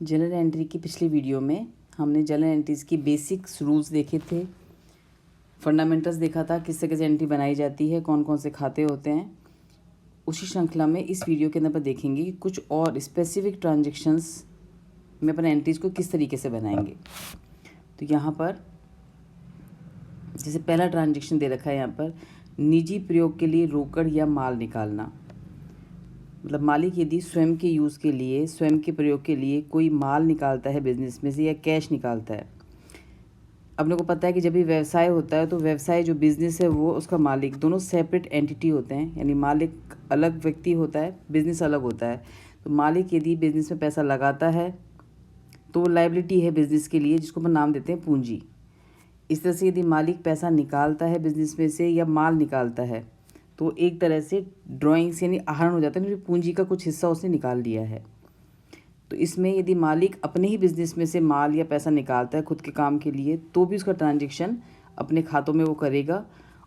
Journal entry की पिछली video में हमने जर्नल एंट्रीज की बेसिक्स रूल्स देखे थे, फंडामेंटल्स देखा था, किस तरह से एंट्री बनाई जाती है, कौन कौन से खाते होते हैं। उसी श्रृंखला में इस वीडियो के अंदर पर देखेंगे कि कुछ और स्पेसिफिक ट्रांजेक्शन्स में अपन एंट्रीज को किस तरीके से बनाएंगे। तो यहाँ पर जैसे पहला ट्रांजेक्शन दे रखा है, यहाँ पर निजी प्रयोग के लिए रोकड़ या माल निकालना। मतलब मालिक यदि स्वयं के यूज़ के लिए, स्वयं के प्रयोग के लिए कोई माल निकालता है बिजनेस में से या कैश निकालता है। अपने को पता है कि जब भी व्यवसाय होता है तो व्यवसाय जो बिज़नेस है वो उसका मालिक दोनों सेपरेट एंटिटी होते हैं, यानी मालिक अलग व्यक्ति होता है, बिज़नेस अलग होता है। तो मालिक यदि बिज़नेस में पैसा लगाता है तो वो लायबिलिटी है बिज़नेस के लिए, जिसको अपन नाम देते हैं पूंजी। इस तरह से यदि मालिक पैसा निकालता है बिज़नेस में से या माल निकालता है तो एक तरह से ड्राइंग से यानी आहरण हो जाता है, यानी पूंजी का कुछ हिस्सा उसने निकाल लिया है। तो इसमें यदि मालिक अपने ही बिज़नेस में से माल या पैसा निकालता है खुद के काम के लिए तो भी उसका ट्रांजेक्शन अपने खातों में वो करेगा।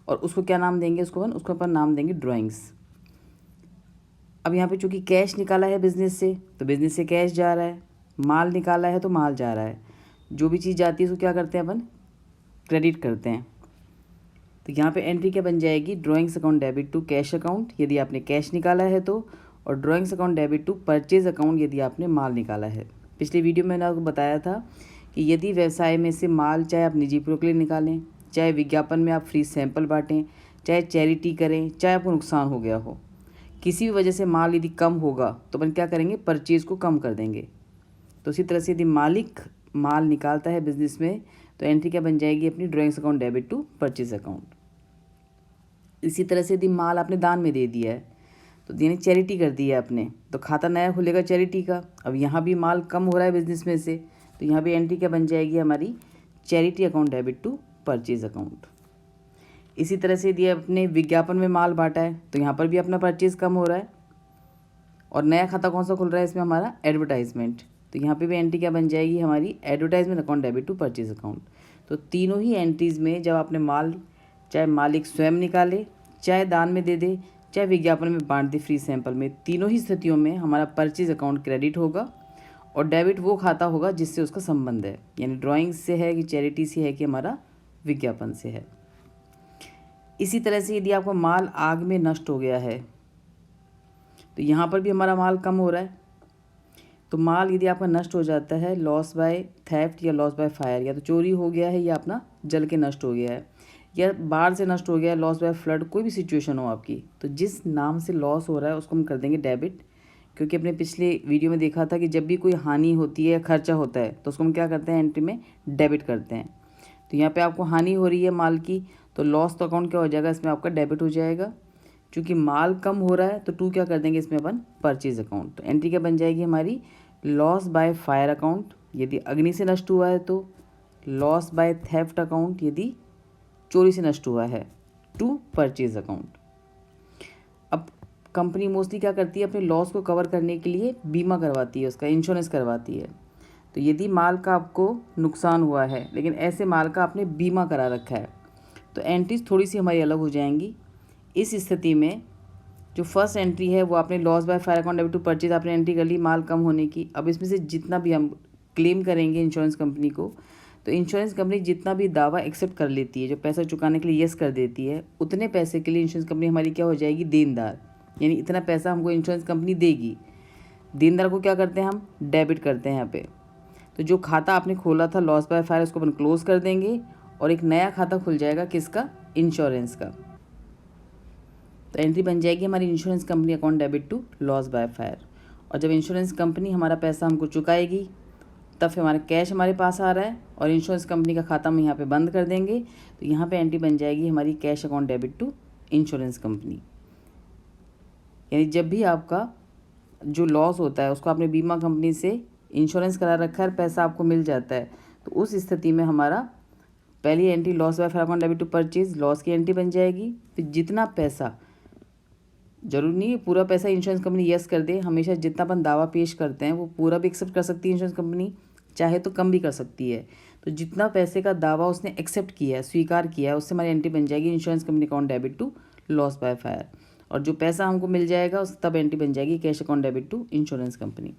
और उसको क्या नाम देंगे, उसको अपन नाम देंगे ड्राइंग्स। अब यहाँ पे चूँकि कैश निकाला है बिज़नेस से तो बिज़नेस से कैश जा रहा है, माल निकाला है तो माल जा रहा है। जो भी चीज़ जाती है उसको क्या करते हैं अपन, क्रेडिट करते हैं। तो यहाँ पे एंट्री क्या बन जाएगी, drawings account debit to cash account यदि आपने कैश निकाला है तो, और drawings account debit to purchase account यदि आपने माल निकाला है। पिछले वीडियो में मैंने आपको बताया था कि यदि व्यवसाय में से माल चाहे आप निजी प्रयोग के लिए निकालें, चाहे विज्ञापन में आप फ्री सैंपल बांटें, चाहे चैरिटी करें, चाहे आपको नुकसान हो गया हो, किसी भी वजह से माल यदि कम होगा तो अपन क्या करेंगे, परचेज़ को कम कर देंगे। तो इसी तरह से यदि मालिक माल निकालता है बिजनेस में तो एंट्री क्या बन जाएगी अपनी, drawings account debit to purchase account. इसी तरह से यदि माल आपने दान में दे दिया है तो यानी चैरिटी कर दी है आपने, तो खाता नया खुलेगा चैरिटी का। अब यहाँ भी माल कम हो रहा है बिजनेस में से तो यहाँ भी एंट्री क्या बन जाएगी हमारी, charity account debit to purchase account. इसी तरह से यदि आपने विज्ञापन में माल बांटा है तो यहाँ पर भी अपना परचेज कम हो रहा है और नया खाता कौन सा खुल रहा है इसमें, हमारा एडवर्टाइजमेंट। तो यहाँ पे भी एंट्री क्या बन जाएगी हमारी, advertisement account debit to purchase account. तो तीनों ही एंट्रीज़ में जब आपने माल चाहे मालिक स्वयं निकाले, चाहे दान में दे दे, चाहे विज्ञापन में बांट दे फ्री सैंपल में, तीनों ही स्थितियों में हमारा परचेज अकाउंट क्रेडिट होगा और डेबिट वो खाता होगा जिससे उसका संबंध है, यानी ड्राइंग से है कि चैरिटी से है कि हमारा विज्ञापन से है। इसी तरह से यदि आपका माल आग में नष्ट हो गया है तो यहाँ पर भी हमारा माल कम हो रहा है। तो माल यदि आपका नष्ट हो जाता है लॉस बाय थेफ्ट या लॉस बाय फायर, या तो चोरी हो गया है या अपना जल के नष्ट हो गया है या बाढ़ से नष्ट हो गया है, लॉस बाय फ्लड, कोई भी सिचुएशन हो आपकी, तो जिस नाम से लॉस हो रहा है उसको हम कर देंगे डेबिट। क्योंकि अपने पिछले वीडियो में देखा था कि जब भी कोई हानि होती है या खर्चा होता है तो उसको हम क्या करते हैं, एंट्री में डेबिट करते हैं। तो यहाँ पे आपको हानि हो रही है माल की तो लॉस तो अकाउंट क्या हो जाएगा, इसमें आपका डेबिट हो जाएगा। चूँकि माल कम हो रहा है तो टू क्या कर देंगे इसमें अपन, परचेज अकाउंट। तो एंट्री क्या बन जाएगी हमारी, लॉस बाय फायर अकाउंट यदि अग्नि से नष्ट हुआ है तो, लॉस बाय थेफ्ट अकाउंट यदि चोरी से नष्ट हुआ है, टू परचेज अकाउंट। अब कंपनी मोस्टली क्या करती है, अपने लॉस को कवर करने के लिए बीमा करवाती है, उसका इंश्योरेंस करवाती है। तो यदि माल का आपको नुकसान हुआ है लेकिन ऐसे माल का आपने बीमा करा रखा है तो एंट्रीज थोड़ी सी हमारी अलग हो जाएंगी। इस स्थिति में जो फर्स्ट एंट्री है वो आपने loss by fire account debit to purchase आपने एंट्री कर ली माल कम होने की। अब इसमें से जितना भी हम क्लेम करेंगे इंश्योरेंस कंपनी को, तो इंश्योरेंस कंपनी जितना भी दावा एक्सेप्ट कर लेती है, जो पैसा चुकाने के लिए येस कर देती है, उतने पैसे के लिए इंश्योरेंस कंपनी हमारी क्या हो जाएगी, देनदार। यानी इतना पैसा हमको इंश्योरेंस कंपनी देगी, देनदार को क्या करते हैं हम, डेबिट करते हैं यहाँ पे। तो जो खाता आपने खोला था लॉस बाय फायर उसको अपन क्लोज कर देंगे और एक नया खाता खुल जाएगा किसका, इंश्योरेंस का। तो एंट्री बन जाएगी हमारी insurance company account debit to loss by fire. और जब इंश्योरेंस कंपनी हमारा पैसा हमको चुकाएगी तब फिर हमारा कैश हमारे पास आ रहा है और इंश्योरेंस कंपनी का खाता हम यहाँ पे बंद कर देंगे। तो यहाँ पे एंट्री बन जाएगी हमारी cash account debit to insurance company. यानी जब भी आपका जो लॉस होता है उसको आपने बीमा कंपनी से इंश्योरेंस करा रखा है, पैसा आपको मिल जाता है, तो उस स्थिति में हमारा पहली entry loss by fire account debit to purchase, loss की एंट्री बन जाएगी। फिर जितना पैसा, जरूरी नहीं है पूरा पैसा इंश्योरेंस कंपनी यस कर दे, हमेशा जितना अपन दावा पेश करते हैं वो पूरा भी एक्सेप्ट कर सकती है इंश्योरेंस कंपनी, चाहे तो कम भी कर सकती है। तो जितना पैसे का दावा उसने एक्सेप्ट किया है, स्वीकार किया है, उससे हमारी एंट्री बन जाएगी insurance company account debit to loss by fire. और जो पैसा हमको मिल जाएगा उस तब एंट्री बन जाएगी cash account debit to insurance company.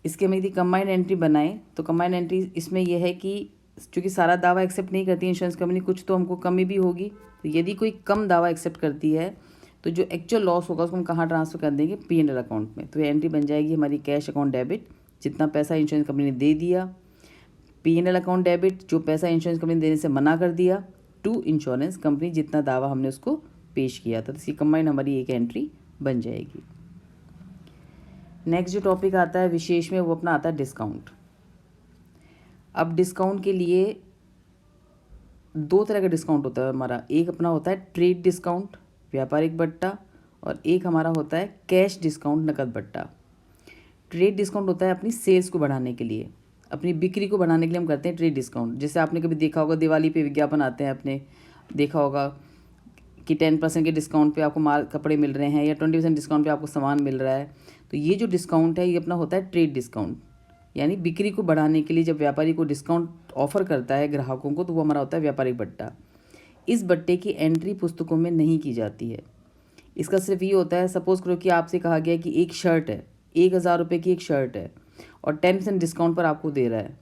इसके हम यदि कंबाइंड एंट्री बनाएं तो कंबाइंड एंट्री इसमें यह है कि चूँकि सारा दावा एक्सेप्ट नहीं करती इंश्योरेंस कंपनी, कुछ तो हमको कमी भी होगी। तो यदि कोई कम दावा एक्सेप्ट करती है तो जो एक्चुअल लॉस होगा उसको हम कहाँ ट्रांसफ़र कर देंगे, P&L अकाउंट में। तो ये एंट्री बन जाएगी हमारी कैश अकाउंट डेबिट, जितना पैसा इंश्योरेंस कंपनी ने दे दिया। P&L अकाउंट डेबिट, जो पैसा इंश्योरेंस कंपनी देने से मना कर दिया, टू इंश्योरेंस कंपनी, जितना दावा हमने उसको पेश किया था। तो इसकी कंबाइंड हमारी एक एंट्री बन जाएगी। नेक्स्ट जो टॉपिक आता है विशेष में, वो अपना आता है डिस्काउंट। अब डिस्काउंट के लिए दो तरह का डिस्काउंट होता है हमारा। एक अपना होता है ट्रेड डिस्काउंट, व्यापारिक बट्टा, और एक हमारा होता है कैश डिस्काउंट, नकद बट्टा। ट्रेड डिस्काउंट होता है अपनी सेल्स को बढ़ाने के लिए, अपनी बिक्री को बढ़ाने के लिए हम करते हैं ट्रेड डिस्काउंट। जैसे आपने कभी देखा होगा दिवाली पे विज्ञापन आते हैं, आपने देखा होगा कि 10% के डिस्काउंट पे आपको माल कपड़े मिल रहे हैं या 20% डिस्काउंट पे आपको सामान मिल रहा है। तो ये जो डिस्काउंट है ये अपना होता है ट्रेड डिस्काउंट, यानी बिक्री को बढ़ाने के लिए जब व्यापारी को डिस्काउंट ऑफर करता है ग्राहकों को, तो वो हमारा होता है व्यापारिक बट्टा। इस बट्टे की एंट्री पुस्तकों में नहीं की जाती है। इसका सिर्फ ये होता है, सपोज़ करो कि आपसे कहा गया कि एक शर्ट है, 1000 रुपये की एक शर्ट है और 10% डिस्काउंट पर आपको दे रहा है।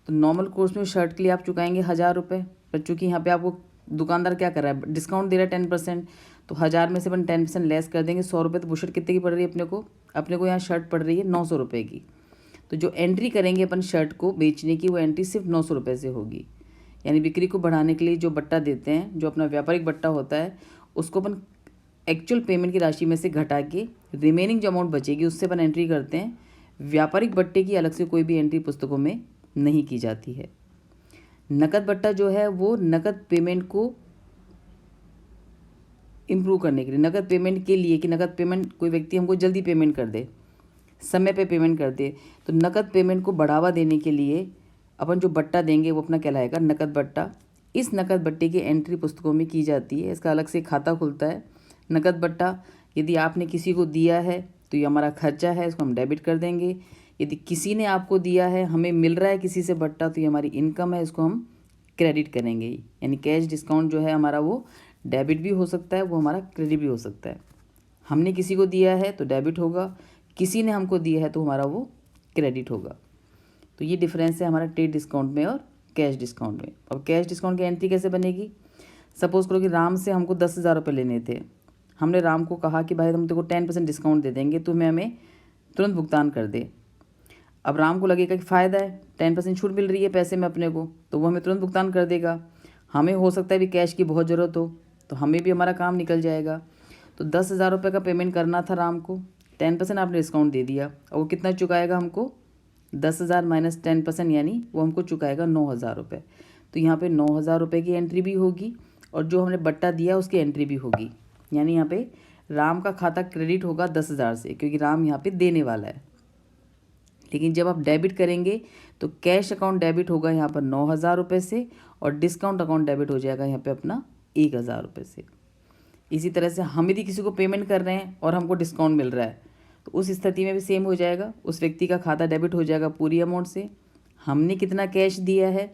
तो नॉर्मल कोर्स में शर्ट के लिए आप चुकाएंगे 1000 रुपये, पर चूँकि यहाँ पे आपको दुकानदार क्या कर रहा है, डिस्काउंट दे रहा है 10%, तो 1000 में से अपन 10% लेस कर देंगे, 100 रुपये। तो वो शर्ट कितने की पड़ रही है अपने को यहाँ शर्ट पड़ रही है 900 रुपये की। तो जो एंट्री करेंगे अपन शर्ट को बेचने की, वो एंट्री सिर्फ 900 रुपये से होगी। यानी बिक्री को बढ़ाने के लिए जो बट्टा देते हैं, जो अपना व्यापारिक बट्टा होता है, उसको अपन एक्चुअल पेमेंट की राशि में से घटा के रिमेनिंग जो अमाउंट बचेगी उससे अपन एंट्री करते हैं। व्यापारिक बट्टे की अलग से कोई भी एंट्री पुस्तकों में नहीं की जाती है। नकद बट्टा जो है वो नकद पेमेंट को इम्प्रूव करने के लिए, नकद पेमेंट के लिए कि नकद पेमेंट कोई व्यक्ति हमको जल्दी पेमेंट कर दे, समय पे पेमेंट कर दे, तो नकद पेमेंट को बढ़ावा देने के लिए अपन जो बट्टा देंगे वो अपना कहलाएगा नकद बट्टा। इस नकद बट्टे की एंट्री पुस्तकों में की जाती है। इसका अलग से खाता खुलता है। नकद बट्टा यदि आपने किसी को दिया है तो ये हमारा खर्चा है, इसको हम डेबिट कर देंगे। यदि किसी ने आपको दिया है, हमें मिल रहा है किसी से बट्टा, तो ये हमारी इनकम है, इसको हम क्रेडिट करेंगे। यानी कैश डिस्काउंट जो है हमारा वो डेबिट भी हो सकता है, वो हमारा क्रेडिट भी हो सकता है। हमने किसी को दिया है तो डेबिट होगा, किसी ने हमको दिया है तो हमारा वो क्रेडिट होगा। तो ये डिफरेंस है हमारा ट्रेड डिस्काउंट में और कैश डिस्काउंट में। अब कैश डिस्काउंट की एंट्री कैसे बनेगी? सपोज़ करो कि राम से हमको 10,000 रुपये लेने थे। हमने राम को कहा कि भाई हम तेरे को 10% डिस्काउंट दे देंगे, तो हमें तुरंत भुगतान कर दे। अब राम को लगेगा कि फ़ायदा है, 10% छूट मिल रही है पैसे में अपने को, तो वो हमें तुरंत भुगतान कर देगा। हमें हो सकता है भी कैश की बहुत ज़रूरत हो, तो हमें भी हमारा काम निकल जाएगा। तो 10,000 रुपये का पेमेंट करना था राम को, 10% आपने डिस्काउंट दे दिया, और वो कितना चुकाएगा हमको? 10,000 माइनस 10%, यानी वो हमको चुकाएगा 9,000 रुपये। तो यहाँ पे 9,000 रुपये की एंट्री भी होगी और जो हमने बट्टा दिया उसकी एंट्री भी होगी। यानी यहाँ पे राम का खाता क्रेडिट होगा 10,000 से, क्योंकि राम यहाँ पे देने वाला है। लेकिन जब आप डेबिट करेंगे तो कैश अकाउंट डेबिट होगा यहाँ पर 9,000 रुपये से, और डिस्काउंट अकाउंट डेबिट हो जाएगा यहाँ पे अपना 1,000 रुपये से। इसी तरह से हम यदि किसी को पेमेंट कर रहे हैं और हमको डिस्काउंट मिल रहा है, तो उस स्थिति में भी सेम हो जाएगा। उस व्यक्ति का खाता डेबिट हो जाएगा पूरी अमाउंट से। हमने कितना कैश दिया है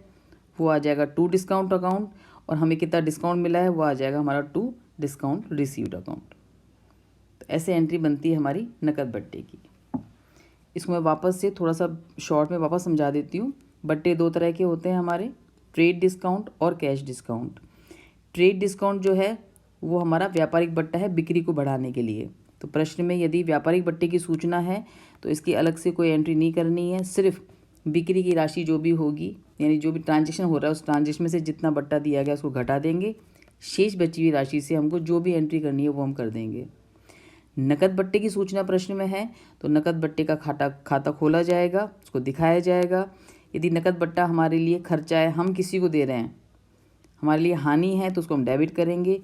वो आ जाएगा टू डिस्काउंट अकाउंट, और हमें कितना डिस्काउंट मिला है वो आ जाएगा हमारा टू डिस्काउंट रिसीव्ड अकाउंट। तो ऐसे एंट्री बनती है हमारी नकद बट्टे की। इसको मैं वापस से थोड़ा सा शॉर्ट में वापस समझा देती हूँ। बट्टे दो तरह के होते हैं हमारे, ट्रेड डिस्काउंट और कैश डिस्काउंट। ट्रेड डिस्काउंट जो है वो हमारा व्यापारिक बट्टा है बिक्री को बढ़ाने के लिए। तो प्रश्न में यदि व्यापारिक बट्टे की सूचना है तो इसकी अलग से कोई एंट्री नहीं करनी है, सिर्फ बिक्री की राशि जो भी होगी, यानी जो भी ट्रांजेक्शन हो रहा है उस ट्रांजेक्शन में से जितना बट्टा दिया गया उसको घटा देंगे, शेष बची हुई राशि से हमको जो भी एंट्री करनी है वो हम कर देंगे। नकद बट्टे की सूचना प्रश्न में है तो नकद बट्टे का खाता खोला जाएगा, उसको दिखाया जाएगा। यदि नकद बट्टा हमारे लिए खर्चा है, हम किसी को दे रहे हैं, हमारे लिए हानि है, तो उसको हम डेबिट करेंगे।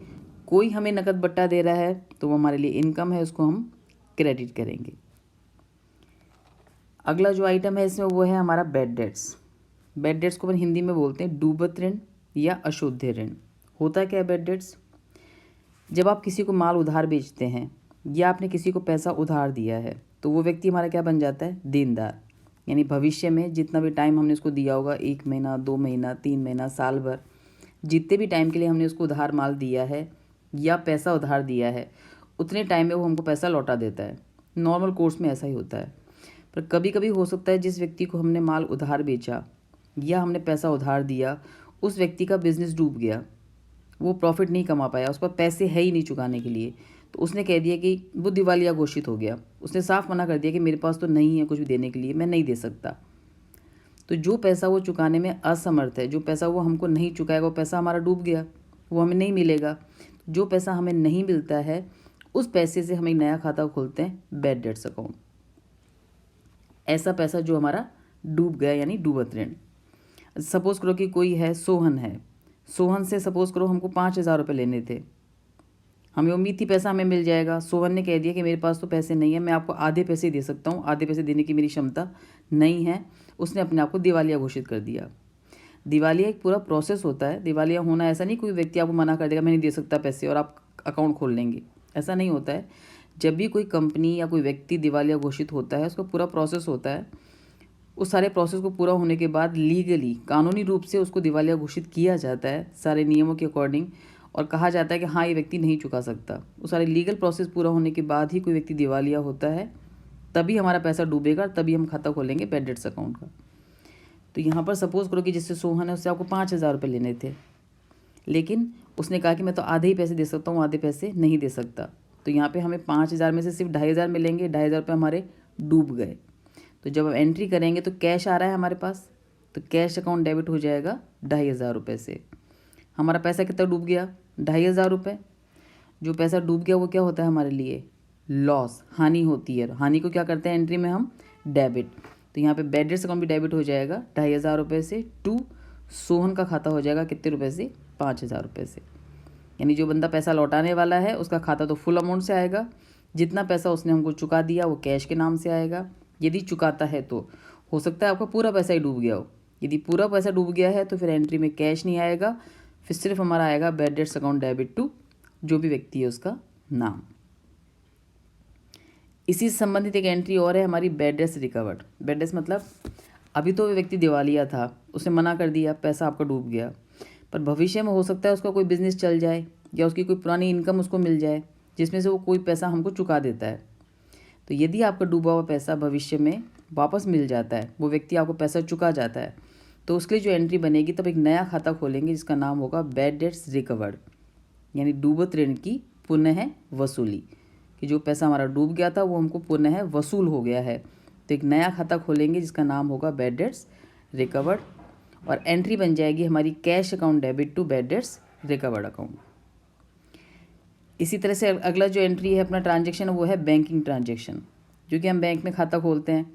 कोई हमें नकद बट्टा दे रहा है तो वो हमारे लिए इनकम है, उसको हम क्रेडिट करेंगे। अगला जो आइटम है इसमें वो है हमारा बैड डेट्स। बैड डेट्स को अपन हिंदी में बोलते हैं डूबत ऋण या अशुद्ध ऋण। होता क्या है बैड डेट्स? जब आप किसी को माल उधार बेचते हैं या आपने किसी को पैसा उधार दिया है तो वो व्यक्ति हमारा क्या बन जाता है? देनदार। यानी भविष्य में जितना भी टाइम हमने उसको दिया होगा, 1 महीना, 2 महीना, 3 महीना, साल भर, जितने भी टाइम के लिए हमने उसको उधार माल दिया है या पैसा उधार दिया है, उतने टाइम में वो हमको पैसा लौटा देता है। नॉर्मल कोर्स में ऐसा ही होता है। पर कभी कभी हो सकता है जिस व्यक्ति को हमने माल उधार बेचा या हमने पैसा उधार दिया, उस व्यक्ति का बिजनेस डूब गया, वो प्रॉफिट नहीं कमा पाया, उस पर पैसे है ही नहीं चुकाने के लिए, तो उसने कह दिया कि वो दिवालिया घोषित हो गया। उसने साफ मना कर दिया कि मेरे पास तो नहीं है कुछ भी देने के लिए, मैं नहीं दे सकता। तो जो पैसा वो चुकाने में असमर्थ है, जो पैसा वो हमको नहीं चुकाएगा, वो पैसा हमारा डूब गया, वो हमें नहीं मिलेगा। जो पैसा हमें नहीं मिलता है, उस पैसे से हम एक नया खाता खोलते हैं, बैड डेट्स अकाउंट। ऐसा पैसा जो हमारा डूब गया यानी डूबत ऋण। सपोज़ करो कि कोई है, सोहन है, सोहन से सपोज़ करो हमको 5,000 रुपये लेने थे, हमें उम्मीद थी पैसा हमें मिल जाएगा। सोहन ने कह दिया कि मेरे पास तो पैसे नहीं है, मैं आपको आधे पैसे दे सकता हूँ, आधे पैसे देने की मेरी क्षमता नहीं है। उसने अपने आप को दिवालिया घोषित कर दिया। दिवालिया एक पूरा प्रोसेस होता है। दिवालिया होना ऐसा नहीं कोई व्यक्ति आपको मना कर देगा मैं नहीं दे सकता पैसे और आप अकाउंट खोल लेंगे, ऐसा नहीं होता है। जब भी कोई कंपनी या कोई व्यक्ति दिवालिया घोषित होता है, उसका पूरा प्रोसेस होता है। उस सारे प्रोसेस को पूरा होने के बाद लीगली, कानूनी रूप से उसको दिवालिया घोषित किया जाता है सारे नियमों के अकॉर्डिंग, और कहा जाता है कि हाँ ये व्यक्ति नहीं चुका सकता। वो सारे लीगल प्रोसेस पूरा होने के बाद ही कोई व्यक्ति दिवालिया होता है, तभी हमारा पैसा डूबेगा, तभी हम खाता खोलेंगे बैड डेट्स अकाउंट का। तो यहाँ पर सपोज़ करो कि जिससे सोहन है उससे आपको 5,000 रुपये लेने थे, लेकिन उसने कहा कि मैं तो आधे ही पैसे दे सकता हूँ, आधे पैसे नहीं दे सकता। तो यहाँ पे हमें 5,000 में से सिर्फ 2,500 मिलेंगे, 2,500 रुपये हमारे डूब गए। तो जब हम एंट्री करेंगे तो कैश आ रहा है हमारे पास, तो कैश अकाउंट डेबिट हो जाएगा 2,500 रुपये से। हमारा पैसा कितना डूब गया? 2,500 रुपये। जो पैसा डूब गया वो क्या होता है हमारे लिए? लॉस, हानि होती है। हानि को क्या करते हैं एंट्री में हम? डेबिट। तो यहाँ पे बैड डेट्स अकाउंट भी डेबिट हो जाएगा 2,500 रुपये से टू सोहन का खाता हो जाएगा कितने रुपए से? 5,000 रुपये से। यानी जो बंदा पैसा लौटाने वाला है उसका खाता तो फुल अमाउंट से आएगा, जितना पैसा उसने हमको चुका दिया वो कैश के नाम से आएगा। यदि चुकाता है तो हो सकता है आपका पूरा पैसा ही डूब गया हो। यदि पूरा पैसा डूब गया है तो फिर एंट्री में कैश नहीं आएगा, फिर सिर्फ हमारा आएगा bad debts account debit to जो भी व्यक्ति है उसका नाम। इसी से संबंधित एक एंट्री और है हमारी, bad debts recovered. Bad debts मतलब अभी तो वो व्यक्ति दिवालिया था, उसने मना कर दिया, पैसा आपका डूब गया, पर भविष्य में हो सकता है उसका कोई बिजनेस चल जाए या उसकी कोई पुरानी इनकम उसको मिल जाए जिसमें से वो कोई पैसा हमको चुका देता है। तो यदि आपका डूबा हुआ पैसा भविष्य में वापस मिल जाता है, वो व्यक्ति आपको पैसा चुका जाता है, तो उसके लिए जो एंट्री बनेगी तब एक नया खाता खोलेंगे जिसका नाम होगा बैड डेट्स रिकवर्ड, यानी डूबत ऋण की पुनः वसूली, कि जो पैसा हमारा डूब गया था वो हमको पुनः वसूल हो गया है। तो एक नया खाता खोलेंगे जिसका नाम होगा बैड डेट्स रिकवर्ड, और एंट्री बन जाएगी हमारी cash account debit to bad debts recovered account. इसी तरह से अगला जो एंट्री है अपना ट्रांजैक्शन वो है बैंकिंग ट्रांजैक्शन। जो कि हम बैंक में खाता खोलते हैं,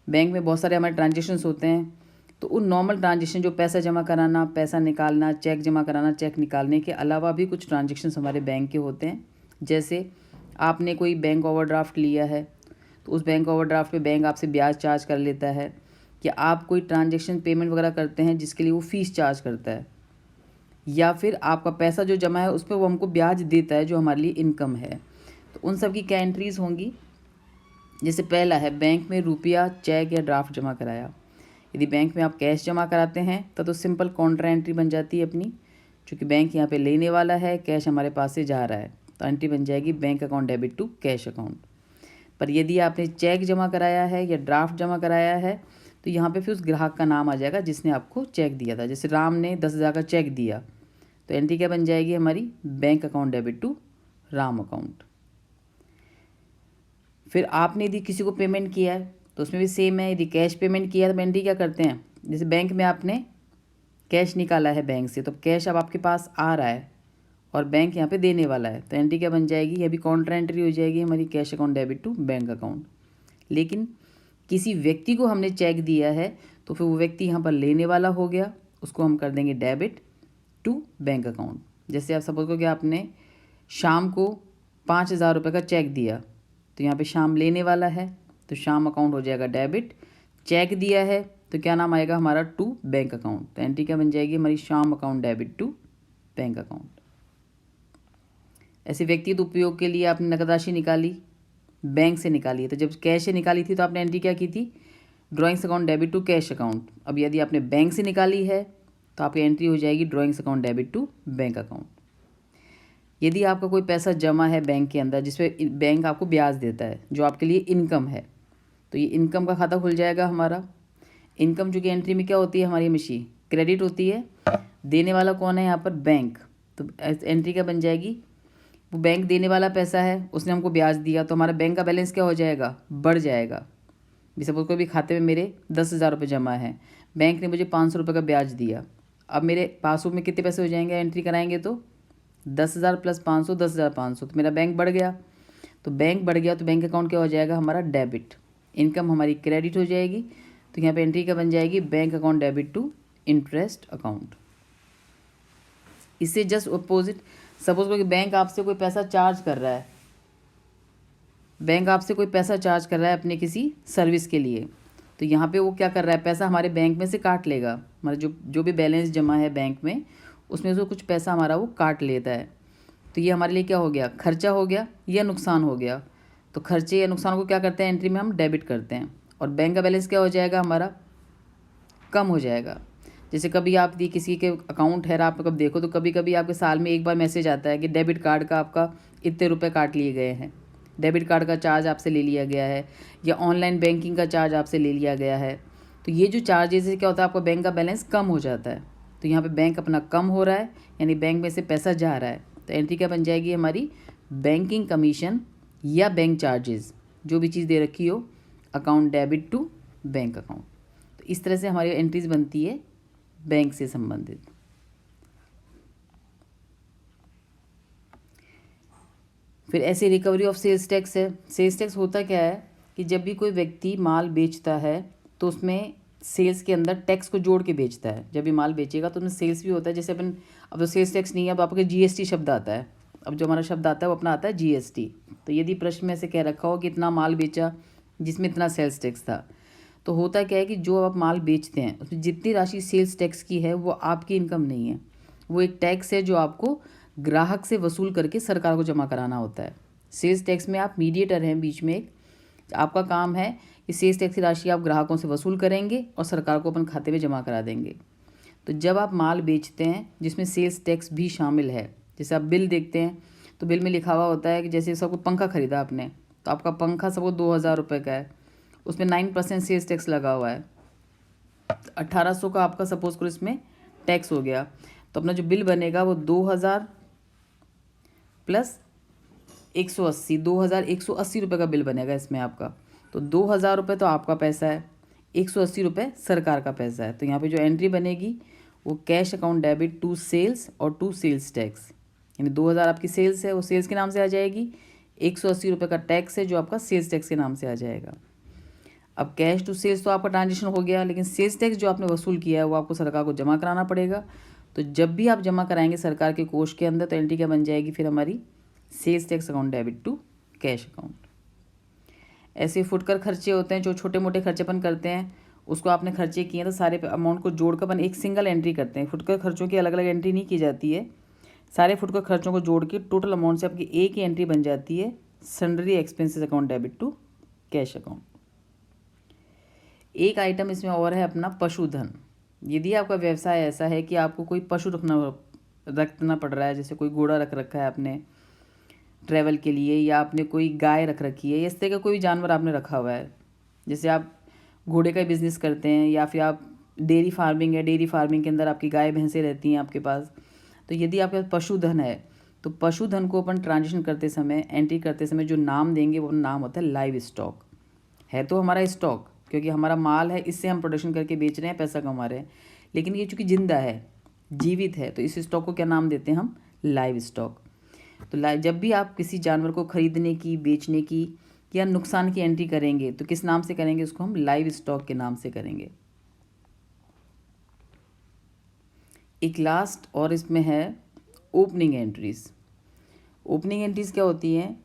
बैंक में बहुत सारे हमारे ट्रांजैक्शंस होते हैं। तो उन नॉर्मल ट्रांजैक्शन जो पैसा जमा कराना, पैसा निकालना, चेक जमा कराना, चेक निकालने के अलावा भी कुछ ट्रांजैक्शंस हमारे बैंक के होते हैं। जैसे आपने कोई बैंक ओवरड्राफ्ट लिया है तो उस बैंक ओवरड्राफ्ट पे बैंक आपसे ब्याज चार्ज कर लेता है, या आप कोई ट्रांजैक्शन पेमेंट वगैरह करते हैं जिसके लिए वो फ़ीस चार्ज करता है, या फिर आपका पैसा जो जमा है उस पर वो हमको ब्याज देता है जो हमारे लिए इनकम है। तो उन सब की क्या एंट्रीज़ होंगी? जैसे पहला है बैंक में रुपया, चेक या ड्राफ्ट जमा कराया। यदि बैंक में आप कैश जमा कराते हैं तो सिंपल कॉन्ट्रा एंट्री बन जाती है अपनी, चूँकि बैंक यहाँ पे लेने वाला है, कैश हमारे पास से जा रहा है, तो एंट्री बन जाएगी bank account debit to cash account. पर यदि आपने चेक जमा कराया है या ड्राफ्ट जमा कराया है तो यहाँ पे फिर उस ग्राहक का नाम आ जाएगा जिसने आपको चेक दिया था। जैसे राम ने 10,000 का चेक दिया तो एंट्री क्या बन जाएगी हमारी? Bank account debit to Ram account. फिर आपने यदि किसी को पेमेंट किया है तो उसमें भी सेम है। यदि कैश पेमेंट किया है तो एंट्री क्या करते हैं? जैसे बैंक में आपने कैश निकाला है बैंक से, तो कैश अब आपके पास आ रहा है और बैंक यहाँ पे देने वाला है, तो एंट्री क्या बन जाएगी? ये भी कॉन्ट्रा एंट्री हो जाएगी हमारी, cash account debit to bank account. लेकिन किसी व्यक्ति को हमने चेक दिया है तो फिर वो व्यक्ति यहाँ पर लेने वाला हो गया, उसको हम कर देंगे डेबिट टू बैंक अकाउंट। जैसे आप सपोज करो कि आपने शाम को 5,000 रुपये का चेक दिया, तो यहाँ पे शाम लेने वाला है तो शाम अकाउंट हो जाएगा डेबिट। चेक दिया है तो क्या नाम आएगा हमारा? To bank account. तो एंट्री क्या बन जाएगी हमारी? शाम account debit to bank account. ऐसे व्यक्तिगत उपयोग के लिए आपने नकद राशि निकाली, बैंक से निकाली है, तो जब कैश से निकाली थी तो आपने एंट्री क्या की थी? Drawings account debit to cash account. अब यदि आपने बैंक से निकाली है तो आपकी एंट्री हो जाएगी drawings account debit to bank account. यदि आपका कोई पैसा जमा है बैंक के अंदर जिसपे बैंक आपको ब्याज देता है जो आपके लिए इनकम है, तो ये इनकम का खाता खुल जाएगा हमारा। इनकम जो कि एंट्री में क्या होती है, हमारी हमेशा क्रेडिट होती है। देने वाला कौन है यहाँ पर, बैंक। तो एंट्री क्या बन जाएगी, वो बैंक देने वाला पैसा है, उसने हमको ब्याज दिया, तो हमारा बैंक का बैलेंस क्या हो जाएगा, बढ़ जाएगा। सपोज कोई भी खाते में मेरे 10,000 रुपये जमा है, बैंक ने मुझे 500 रुपये का ब्याज दिया। अब मेरे पासबुक में कितने पैसे हो जाएंगे, एंट्री कराएंगे तो 10,000 प्लस 500, 10,500, तो मेरा बैंक बढ़ गया। तो बैंक बढ़ गया तो बैंक अकाउंट क्या हो जाएगा, हमारा डेबिट। इनकम हमारी क्रेडिट हो जाएगी, तो यहाँ पे एंट्री क्या बन जाएगी, bank account debit to interest account. इससे जस्ट अपोजिट, सपोज कोई बैंक आपसे कोई पैसा चार्ज कर रहा है, बैंक आपसे कोई पैसा चार्ज कर रहा है अपने किसी सर्विस के लिए, तो यहाँ पे वो क्या कर रहा है, पैसा हमारे बैंक में से काट लेगा। हमारा जो भी बैलेंस जमा है बैंक में, उसमें से कुछ पैसा हमारा वो काट लेता है। तो ये हमारे लिए क्या हो गया, खर्चा हो गया या नुकसान हो गया। तो खर्चे या नुकसान को क्या करते हैं, एंट्री में हम डेबिट करते हैं, और बैंक का बैलेंस क्या हो जाएगा, हमारा कम हो जाएगा। जैसे कभी आप किसी के अकाउंट है, आप कब देखो तो कभी कभी आपके साल में एक बार मैसेज आता है कि डेबिट कार्ड का आपका इतने रुपये काट लिए गए हैं, डेबिट कार्ड का चार्ज आपसे ले लिया गया है, या ऑनलाइन बैंकिंग का चार्ज आपसे ले लिया गया है। तो ये जो चार्जेस से क्या होता है, आपका बैंक का बैलेंस कम हो जाता है। तो यहाँ पे बैंक अपना कम हो रहा है, यानी बैंक में से पैसा जा रहा है। तो एंट्री क्या बन जाएगी हमारी, बैंकिंग कमीशन या बैंक चार्जेस, जो भी चीज़ दे रखी हो, account debit to bank account. तो इस तरह से हमारी एंट्रीज बनती है बैंक से संबंधित। फिर ऐसे रिकवरी ऑफ सेल्स टैक्स है। सेल्स टैक्स होता क्या है कि जब भी कोई व्यक्ति माल बेचता है तो उसमें सेल्स के अंदर टैक्स को जोड़ के बेचता है। जब भी माल बेचेगा तो उसमें सेल्स भी होता है। जैसे अपन, अब तो सेल्स टैक्स नहीं है, अब आपके जीएसटी शब्द आता है। अब जो हमारा शब्द आता है वो अपना आता है जीएसटी। तो यदि प्रश्न में से कह रखा हो कि इतना माल बेचा जिसमें इतना सेल्स टैक्स था, तो होता क्या है कि जो आप माल बेचते हैं उसमें जितनी राशि सेल्स टैक्स की है वो आपकी इनकम नहीं है, वो एक टैक्स है जो आपको ग्राहक से वसूल करके सरकार को जमा कराना होता है। सेल्स टैक्स में आप मीडिएटर हैं बीच में एक, आपका काम है कि सेल्स टैक्स की राशि आप ग्राहकों से वसूल करेंगे और सरकार को अपन खाते में जमा करा देंगे। तो जब आप माल बेचते हैं जिसमें सेल्स टैक्स भी शामिल है, जैसे आप बिल देखते हैं तो बिल में लिखा हुआ होता है कि जैसे सबको पंखा खरीदा आपने, तो आपका पंखा सबको 2,000 रुपये का है, उसमें 9% सेल्स टैक्स लगा हुआ है, 1,800 का आपका सपोज करो इसमें टैक्स हो गया। तो अपना जो बिल बनेगा वो 2,000 प्लस 180, 2,180 रुपये का बिल बनेगा इसमें आपका। तो 2,000 रुपये तो आपका पैसा है, 180 रुपये सरकार का पैसा है। तो यहाँ पे जो एंट्री बनेगी वो cash account debit to sales और टू सेल्स टैक्स, यानी 2,000 आपकी सेल्स है, वो सेल्स के नाम से आ जाएगी, 180 रुपये का टैक्स है जो आपका सेल्स टैक्स के नाम से आ जाएगा। अब कैश टू सेल्स तो आपका ट्रांजेक्शन हो गया, लेकिन सेल्स टैक्स जो आपने वसूल किया है वो आपको सरकार को जमा कराना पड़ेगा। तो जब भी आप जमा कराएंगे सरकार के कोष के अंदर, तो एंट्री क्या बन जाएगी फिर हमारी, sales tax account debit to cash account. ऐसे फुटकर खर्चे होते हैं, जो छोटे मोटे खर्चे अपन करते हैं, उसको आपने खर्चे किए हैं तो सारे अमाउंट को जोड़कर अपन एक सिंगल एंट्री करते हैं। फुटकर खर्चों की अलग अलग एंट्री नहीं की जाती है, सारे फुटकर खर्चों को जोड़ के टोटल अमाउंट से आपकी एक ही एंट्री बन जाती है, sundry expenses account debit to cash account. एक आइटम इसमें और है अपना पशुधन। यदि आपका व्यवसाय ऐसा है कि आपको कोई पशु रखना पड़ रहा है, जैसे कोई घोड़ा रख रखा है आपने ट्रैवल के लिए, या आपने कोई गाय रख रखी है, इस तरह का कोई भी जानवर आपने रखा हुआ है, जैसे आप घोड़े का बिज़नेस करते हैं, या फिर आप डेयरी फार्मिंग है, डेयरी फार्मिंग के अंदर आपकी गाय भैंसें रहती हैं आपके पास। तो यदि आपके पास पशुधन है तो पशुधन को अपन ट्रांजेक्शन करते समय, एंट्री करते समय जो नाम देंगे वो नाम होता है लाइव स्टॉक। है तो हमारा स्टॉक, क्योंकि हमारा माल है, इससे हम प्रोडक्शन करके बेच रहे हैं, पैसा कमा रहे हैं, लेकिन ये चूँकि जिंदा है, जीवित है, तो इस स्टॉक को क्या नाम देते हैं हम, लाइव स्टॉक। तो जब भी आप किसी जानवर को खरीदने की, बेचने की या नुकसान की एंट्री करेंगे तो किस नाम से करेंगे, उसको हम लाइव स्टॉक के नाम से करेंगे। एक लास्ट और इसमें है ओपनिंग एंट्रीज। ओपनिंग एंट्रीज क्या होती हैं,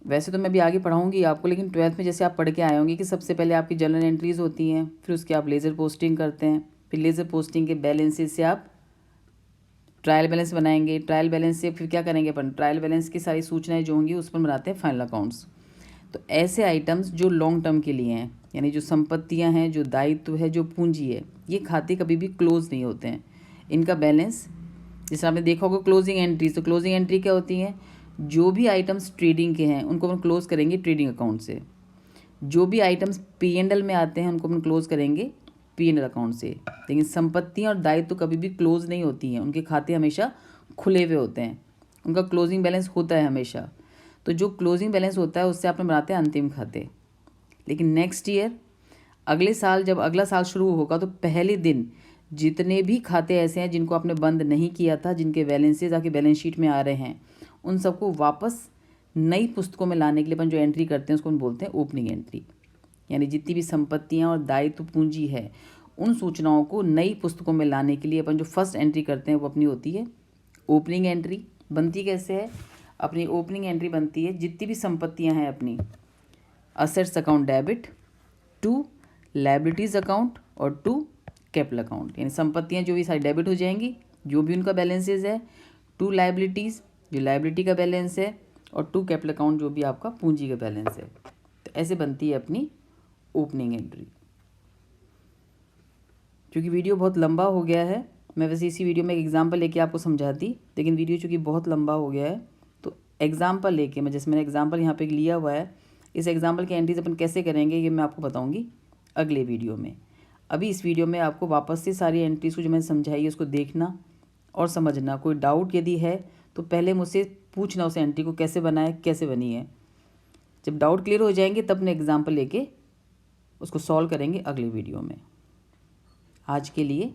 वैसे तो मैं भी आगे पढ़ाऊंगी आपको, लेकिन 12th में जैसे आप पढ़ के आए होंगे कि सबसे पहले आपकी जनरल एंट्रीज होती हैं, फिर उसके आप लेज़र पोस्टिंग करते हैं, फिर लेज़र पोस्टिंग के बैलेंसेस से आप ट्रायल बैलेंस बनाएंगे, ट्रायल बैलेंस से फिर क्या करेंगे अपन, ट्रायल बैलेंस की सारी सूचनाएं जो होंगी उस पर बनाते हैं फाइनल अकाउंट्स। तो ऐसे आइटम्स जो लॉन्ग टर्म के लिए हैं, यानी जो संपत्तियां हैं, जो दायित्व है, जो पूंजी है, ये खाते कभी भी क्लोज नहीं होते हैं। इनका बैलेंस, जैसे आपने देखा होगा क्लोजिंग एंट्रीज, तो क्लोजिंग एंट्री क्या होती हैं, जो भी आइटम्स ट्रेडिंग के हैं उनको अपन क्लोज करेंगे ट्रेडिंग अकाउंट से। जो भी आइटम्स P&L में आते हैं उनको अपन क्लोज करेंगे P&L अकाउंट से। लेकिन संपत्तियाँ और दायित्व तो कभी भी क्लोज नहीं होती हैं, उनके खाते हमेशा खुले हुए होते हैं, उनका क्लोजिंग बैलेंस होता है हमेशा। तो जो क्लोजिंग बैलेंस होता है उससे आपने बनाते हैं अंतिम खाते। लेकिन नेक्स्ट ईयर अगले साल जब अगला साल शुरू होगा तो पहले दिन जितने भी खाते ऐसे हैं जिनको आपने बंद नहीं किया था, जिनके बैलेंसेज आपके बैलेंस शीट में आ रहे हैं, उन सबको वापस नई पुस्तकों में लाने के लिए अपन जो एंट्री करते हैं उसको हम बोलते हैं ओपनिंग एंट्री। यानी जितनी भी संपत्तियां और दायित्व पूंजी है उन सूचनाओं को नई पुस्तकों में लाने के लिए अपन जो फर्स्ट एंट्री करते हैं वो अपनी होती है ओपनिंग एंट्री। बनती कैसे है? अपनी ओपनिंग एंट्री बनती है जितनी भी संपत्तियां हैं अपनी assets account debit to liabilities account और टू कैपिटल अकाउंट। यानी संपत्तियां जो भी सारी डेबिट हो जाएंगी, जो भी उनका बैलेंसेज है, टू लायबिलिटीज़ जो लायबिलिटी का बैलेंस है, और टू कैपिटल अकाउंट जो भी आपका पूंजी का बैलेंस है। तो ऐसे बनती है अपनी ओपनिंग एंट्री। क्योंकि वीडियो बहुत लंबा हो गया है, मैं वैसे इसी वीडियो में एक एग्जांपल लेके आपको समझाती, लेकिन वीडियो चूँकि बहुत लंबा हो गया है तो एग्जांपल लेके मैं, जैसे मैंने एग्जांपल यहाँ पे लिया हुआ है, इस एग्जांपल के एंट्रीज अपन कैसे करेंगे ये मैं आपको बताऊँगी अगले वीडियो में। अभी इस वीडियो में आपको वापस से सारी एंट्रीज को जो मैंने समझाई है उसको देखना और समझना। कोई डाउट यदि है तो पहले मुझसे पूछना उस एंट्री को कैसे बनाए, कैसे बनी है। जब डाउट क्लियर हो जाएंगे तब मैं एग्जांपल लेके उसको सॉल्व करेंगे अगले वीडियो में। आज के लिए